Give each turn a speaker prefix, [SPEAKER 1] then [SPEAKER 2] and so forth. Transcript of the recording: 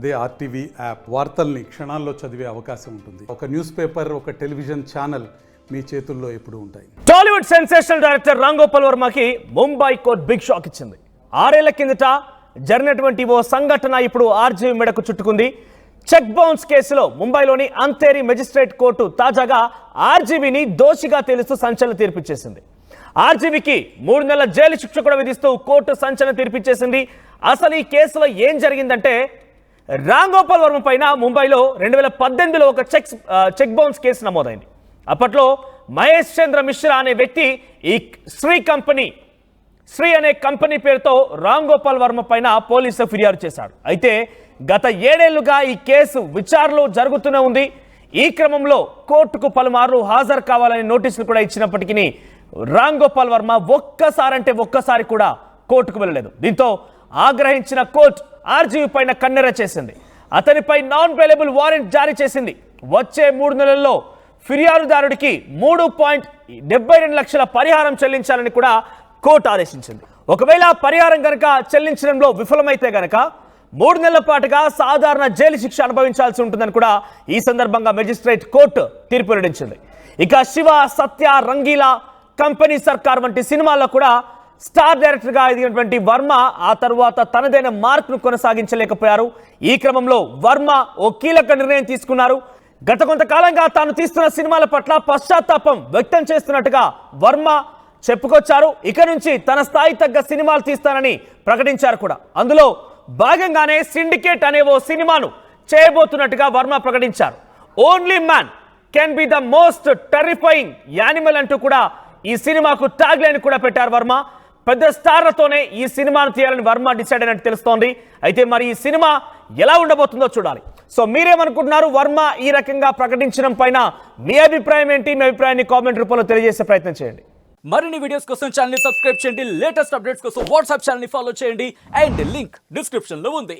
[SPEAKER 1] అదే RTV app వార్తల్ని క్షణాల్లో చదివే అవకాశం ఉంటుంది. ఒక న్యూస్ పేపర్, ఒక టెలివిజన్ ఛానల్ మీ చేతుల్లో ఎప్పుడూ ఉంటాయి.
[SPEAKER 2] Tollywood sensational director Ram Gopal వర్మకి ముంబై కోర్టు బిగ్ షాక్ ఇచ్చింది. 6 ఏళ్ల కిందట జరిగినటువంటి ఓ సంఘటన ఇప్పుడు ఆర్జీవీ మెడకు చుట్టుకుంది. చెక్ బౌన్స్ కేసులో ముంబైలోని అంతేరి మెజిస్ట్రేట్ కోర్టు తాజాగా ఆర్జీవీని దోషిగా తేలుస్తూ సంచలన తీర్పిచ్చేసింది. ఆర్జీవీకి 3 నెలల జైలు శిక్ష కూడా విధిస్తూ కోర్టు సంచలన తీర్పిచ్చేసింది. అసలు ఈ కేసులో ఏం జరిగిందంటే, రామ్ గోపాల్ వర్మ పైన ముంబైలో 2018లో ఒక చెక్ బౌన్స్ కేసు నమోదైంది. అప్పట్లో మహేష్ చంద్ర మిశ్రా అనే వ్యక్తి ఈ శ్రీ అనే కంపెనీ పేరుతో రామ్ గోపాల్ వర్మ పైన పోలీసులు ఫిర్యాదు చేశాడు. అయితే గత 7 ఏళ్లుగా ఈ కేసు విచారణలో జరుగుతూనే ఉంది. ఈ క్రమంలో కోర్టుకు పలుమార్లు హాజరు కావాలని నోటీసులు కూడా ఇచ్చినప్పటికీ రామ్ గోపాల్ వర్మ ఒక్కసారి కూడా కోర్టుకు వెళ్ళలేదు. దీంతో ఆగ్రహించిన కోర్టు ఆర్జీవీ పైన కన్నెర చేసింది. అతనిపై నాన్ బెయిలబుల్ వారెంట్ జారీ చేసింది. వచ్చే 3 నెలల్లో ఫిర్యాదుదారుడికి 3.72 లక్షల పరిహారం చెల్లించాలని కూడా కోర్టు ఆదేశించింది. ఒకవేళ పరిహారం కనుక చెల్లించడంలో విఫలమైతే గనక 3 నెలల పాటుగా సాధారణ జైలు శిక్ష అనుభవించాల్సి ఉంటుందని కూడా ఈ సందర్భంగా మెజిస్ట్రేట్ కోర్టు తీర్పు వెల్లడించింది. ఇక శివ, సత్య, రంగీలా, కంపెనీ సర్కార్ వంటి సినిమాల్లో కూడా స్టార్ డైరెక్టర్గా ఎదిగినటువంటి వర్మ ఆ తర్వాత తనదైన మార్క్ను కొనసాగించలేకపోయారు. ఈ క్రమంలో వర్మ ఓ కీలక నిర్ణయం తీసుకున్నారు. గత కొంతకాలంగా తాను తీస్తున్న సినిమాల పట్ల పశ్చాత్తాపం వ్యక్తం చేస్తున్నట్టుగా వర్మ చెప్పుకొచ్చారు. ఇక నుంచి తన స్థాయి తగ్గ సినిమాలు తీస్తానని ప్రకటించారు కూడా. అందులో భాగంగానే సిండికేట్ అనే ఓ సినిమాను చేయబోతున్నట్టుగా వర్మ ప్రకటించారు. Only man can be the most terrifying animal అంటూ కూడా ఈ సినిమాకు ట్యాగ్ లైన్ కూడా పెట్టారు వర్మ. పెద్ద స్టార్లతోనే ఈ సినిమాను తీయాలని వర్మ డిసైడ్ అయినట్టు తెలుస్తోంది. అయితే మరి ఈ సినిమా ఎలా ఉండబోతుందో చూడాలి. సో మీరేమనుకుంటున్నారు? వర్మ ఈ రకంగా ప్రకటించడం పైన మీ అభిప్రాయం ఏంటి? మీ అభిప్రాయాన్ని కామెంట్ రూపంలో తెలియజేసే ప్రయత్నం చేయండి.
[SPEAKER 3] మరిన్ని వీడియోస్ కోసం ఛానల్ ని సబ్స్క్రైబ్ చేయండి. లేటెస్ట్ అప్డేట్స్ కోసం వాట్సాప్ ఛానల్ ని ఫాలో చేయండి. అండ్ లింక్ డిస్క్రిప్షన్ లో ఉంది.